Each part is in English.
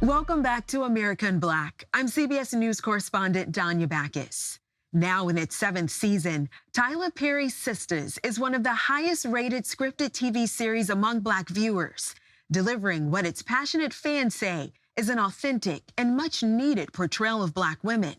Welcome back to America in Black. I'm CBS News correspondent Danya Bacchus. Now in its 7th season, Tyler Perry's Sistas is one of the highest-rated scripted TV series among Black viewers, delivering what its passionate fans say is an authentic and much-needed portrayal of Black women.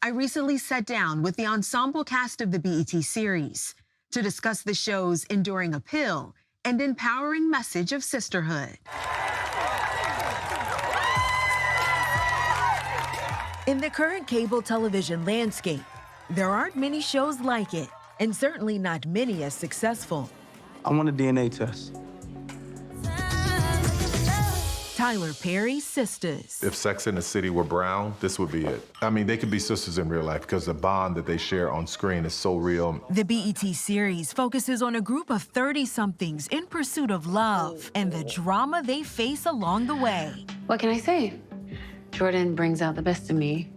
I recently sat down with the ensemble cast of the BET series to discuss the show's enduring appeal and empowering message of sisterhood. In the current cable television landscape, there aren't many shows like it, and certainly not many as successful. I want a DNA test. Tyler Perry's Sistas. If Sex and the City were brown, this would be it. I mean, they could be sisters in real life because the bond that they share on screen is so real. The BET series focuses on a group of 30-somethings in pursuit of love and the drama they face along the way. What can I say? Jordan brings out the best in me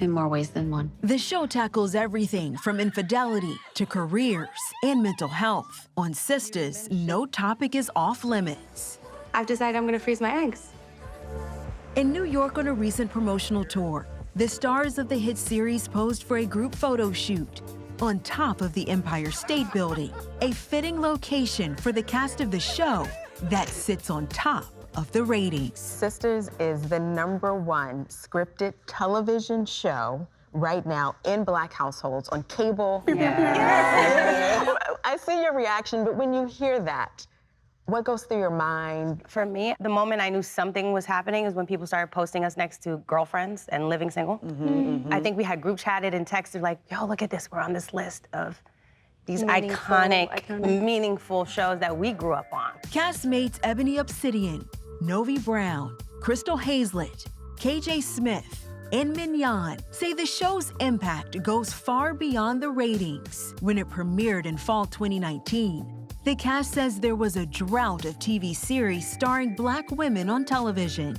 in more ways than one. The show tackles everything from infidelity to careers and mental health. On Sistas, no topic is off limits. I've decided I'm gonna freeze my eggs. In New York on a recent promotional tour, the stars of the hit series posed for a group photo shoot on top of the Empire State Building, a fitting location for the cast of the show that sits on top of the ratings. Sistas is the #1 scripted television show right now in Black households on cable. Yeah. I see your reaction, but when you hear that, what goes through your mind? For me, the moment I knew something was happening is when people started posting us next to girlfriends and living single. I think we had group chatted and texted like, yo, look at this, we're on this list of these iconic, meaningful shows that we grew up on. Castmates Ebony Obsidian, Novi Brown, Crystal Hazlett, KJ Smith, and Mignon say the show's impact goes far beyond the ratings. When it premiered in fall 2019, the cast says there was a drought of TV series starring Black women on television.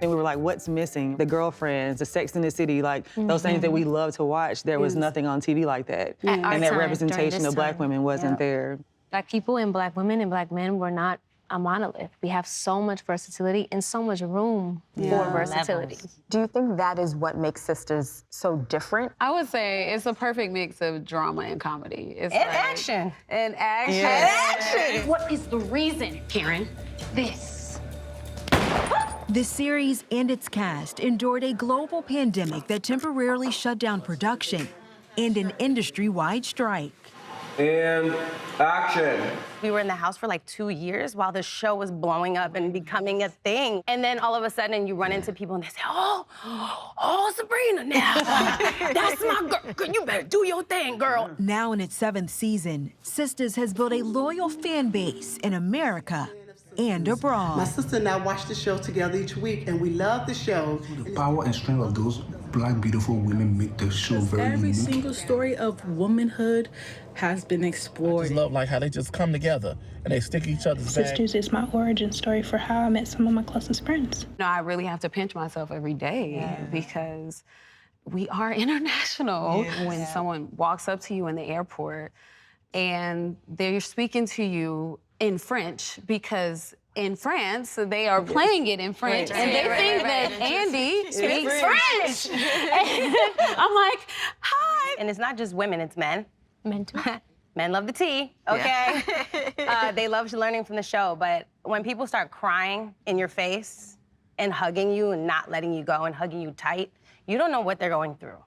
And we were like, what's missing? The Girlfriends, the Sex and the City, like those things that we love to watch, there was nothing on TV like that. And that representation of Black women wasn't there. Black people and Black women and Black men were not a monolith. We have so much versatility and so much room for versatility. Do you think that is what makes Sistas so different? I would say it's a perfect mix of drama and comedy. It's action. And action. Yeah. Action. What is the reason, Karen? This. The series and its cast endured a global pandemic that temporarily shut down production and an industry-wide strike. And action. We were in the house for like 2 years while the show was blowing up and becoming a thing. And then all of a sudden you run into people and they say, oh, Sabrina now. That's my girl. You better do your thing, girl. Now in its 7th season, Sistas has built a loyal fan base in America and abroad. My sister and I watch the show together each week, and we love the show. The power and strength of those Black, beautiful women make the show very unique. Every single story of womanhood has been explored. I just love like how they just come together and they stick each other's back. Sisters is my origin story for how I met some of my closest friends. No, I really have to pinch myself every day because we are international. When someone walks up to you in the airport and they're speaking to you in French because in France, they are playing it in French, and they think that Andy speaks French. And I'm like, hi. And it's not just women, it's men. Men too. Men love the tea, okay? They love learning from the show, but when people start crying in your face and hugging you and not letting you go and hugging you tight, you don't know what they're going through.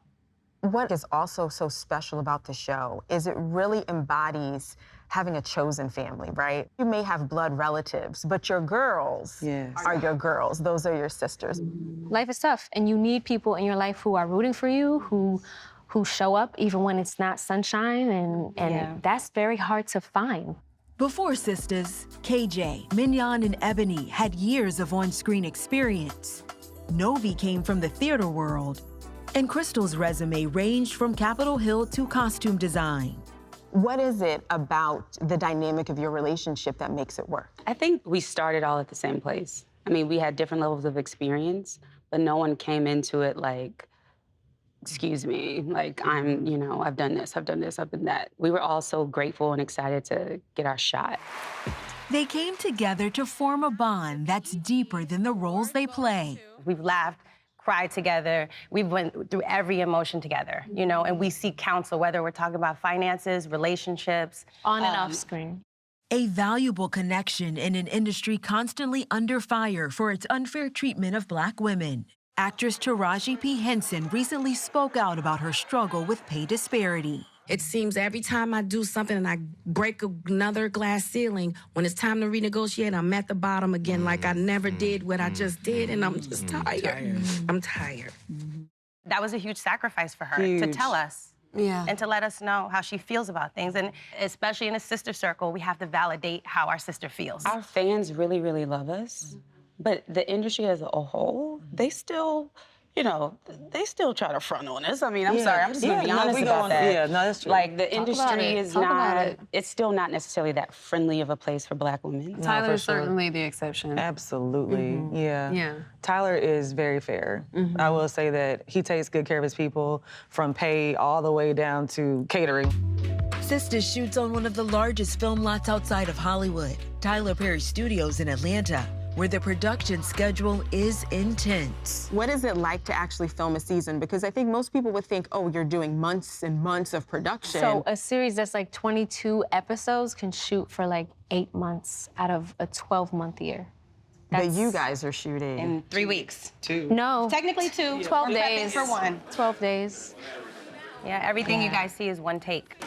What is also so special about the show is it really embodies having a chosen family, right? You may have blood relatives, but your girls are your girls. Those are your sisters. Life is tough, and you need people in your life who are rooting for you, who show up even when it's not sunshine, and that's very hard to find. Before Sistas, KJ, Mignon, and Ebony had years of on-screen experience. Novi came from the theater world, and Crystal's resume ranged from Capitol Hill to costume design. What is it about the dynamic of your relationship that makes it work? I think we started all at the same place. I mean, we had different levels of experience, but no one came into it like, excuse me, like I've done this, I've done this, I've done that. We were all so grateful and excited to get our shot. They came together to form a bond that's deeper than the roles they play. We've laughed, cried together. We've went through every emotion together, you know, and we seek counsel, whether we're talking about finances, relationships. On and off screen. A valuable connection in an industry constantly under fire for its unfair treatment of Black women. Actress Taraji P. Henson recently spoke out about her struggle with pay disparity. It seems every time I do something and I break another glass ceiling, when it's time to renegotiate, I'm at the bottom again, like I never did what I just did, and I'm just tired. I'm tired. That was a huge sacrifice for her to tell us. Yeah. And to let us know how she feels about things. And especially in a sister circle, we have to validate how our sister feels. Our fans really, really love us, but the industry as a whole, they still, you know, they still try to front on us. I mean, I'm sorry, I'm just gonna be honest about that. Yeah, no, that's true. Like, the industry is not, it's still not necessarily that friendly of a place for Black women. Tyler is certainly the exception. Absolutely, yeah. Yeah. Tyler is very fair. I will say that he takes good care of his people, from pay all the way down to catering. Sistas shoots on one of the largest film lots outside of Hollywood, Tyler Perry Studios in Atlanta, where the production schedule is intense. What is it like to actually film a season? Because I think most people would think, oh, you're doing months and months of production. So a series that's like 22 episodes can shoot for like 8 months out of a 12-month year. But you guys are shooting in 3 weeks. 2. No. Technically 2. 12 We're prepping days. for 1. 12 days. Yeah, everything you guys see is one take.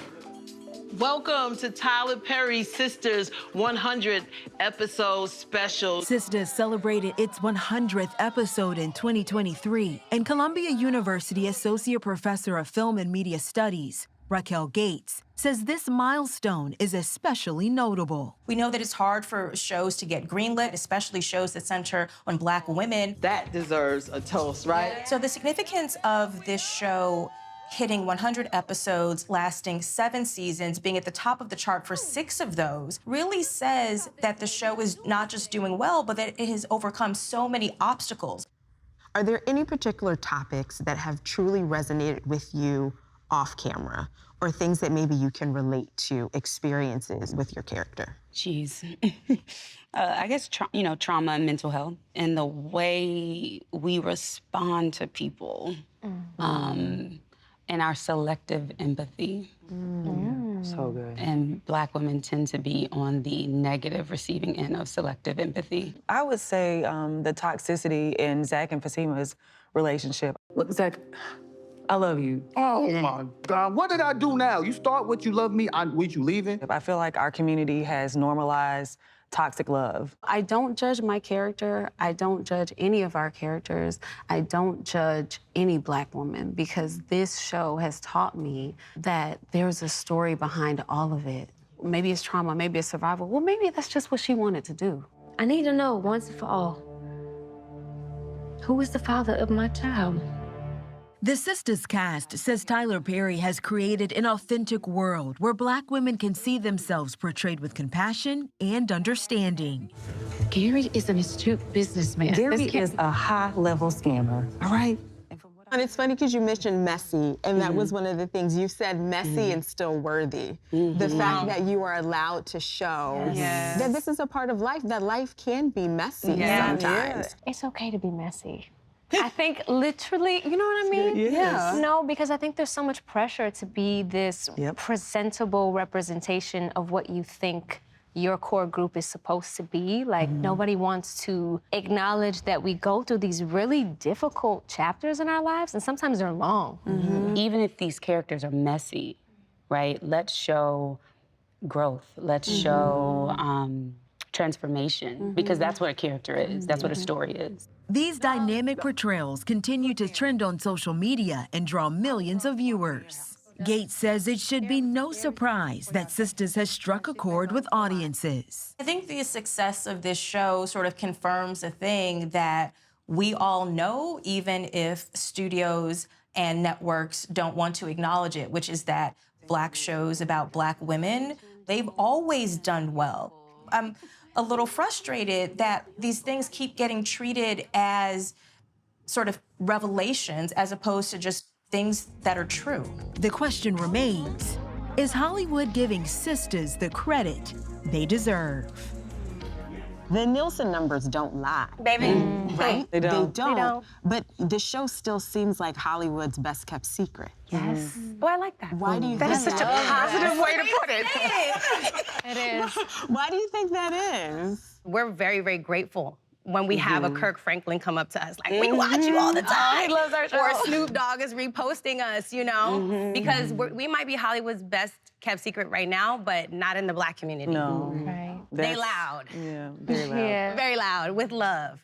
Welcome to Tyler Perry Sisters 100 episode special. Sistas celebrated its 100th episode in 2023, and Columbia University Associate Professor of Film and Media Studies, Raquel Gates, says this milestone is especially notable. We know that it's hard for shows to get greenlit, especially shows that center on Black women. That deserves a toast, right? So the significance of this show hitting 100 episodes, lasting 7 seasons, being at the top of the chart for 6 of those, really says that the show is not just doing well, but that it has overcome so many obstacles. Are there any particular topics that have truly resonated with you off camera, or things that maybe you can relate to experiences with your character? Jeez. I guess, trauma and mental health, and the way we respond to people. And our selective empathy. So good. And Black women tend to be on the negative receiving end of selective empathy. I would say the toxicity in Zach and Fatima's relationship. Look, Zach, I love you. Oh my God, what did I do now? You start with you love me, with you leaving? I feel like our community has normalized toxic love. I don't judge my character. I don't judge any of our characters. I don't judge any Black woman, because this show has taught me that there's a story behind all of it. Maybe it's trauma, maybe it's survival. Well, maybe that's just what she wanted to do. I need to know once and for all, who is the father of my child? The Sistas cast says Tyler Perry has created an authentic world where Black women can see themselves portrayed with compassion and understanding. Gary is an astute businessman. Gary is a high-level scammer, all right? And it's funny because you mentioned messy, and that was one of the things you said, messy and still worthy. The fact that you are allowed to show that this is a part of life, that life can be messy sometimes. It's okay to be messy. I think literally, you know what I mean? Yes. No, because I think there's so much pressure to be this presentable representation of what you think your core group is supposed to be. Like, nobody wants to acknowledge that we go through these really difficult chapters in our lives, and sometimes they're long. Even if these characters are messy, right? Let's show growth. Let's show transformation, because that's what a character is. That's what a story is. These dynamic portrayals continue to trend on social media and draw millions of viewers. Gates says it should be no surprise that Sistas has struck a chord with audiences. I think the success of this show sort of confirms a thing that we all know, even if studios and networks don't want to acknowledge it, which is that Black shows about Black women, they've always done well. I'm a little frustrated that these things keep getting treated as sort of revelations as opposed to just things that are true. The question remains, is Hollywood giving Sistas the credit they deserve? The Nielsen numbers don't lie. Baby. Right? They don't. They don't. But the show still seems like Hollywood's best kept secret. Yes. Oh, I like that. Why do you That think is such a positive way to put it. It is. Why do you think that is? We're very, very grateful when we have a Kirk Franklin come up to us, like, we watch you all the time. He loves our show. Or Snoop Dogg is reposting us, you know? Because we might be Hollywood's best kept secret right now, but not in the Black community. No. Right. They loud. Yeah, very loud. Yeah. Very loud, with love.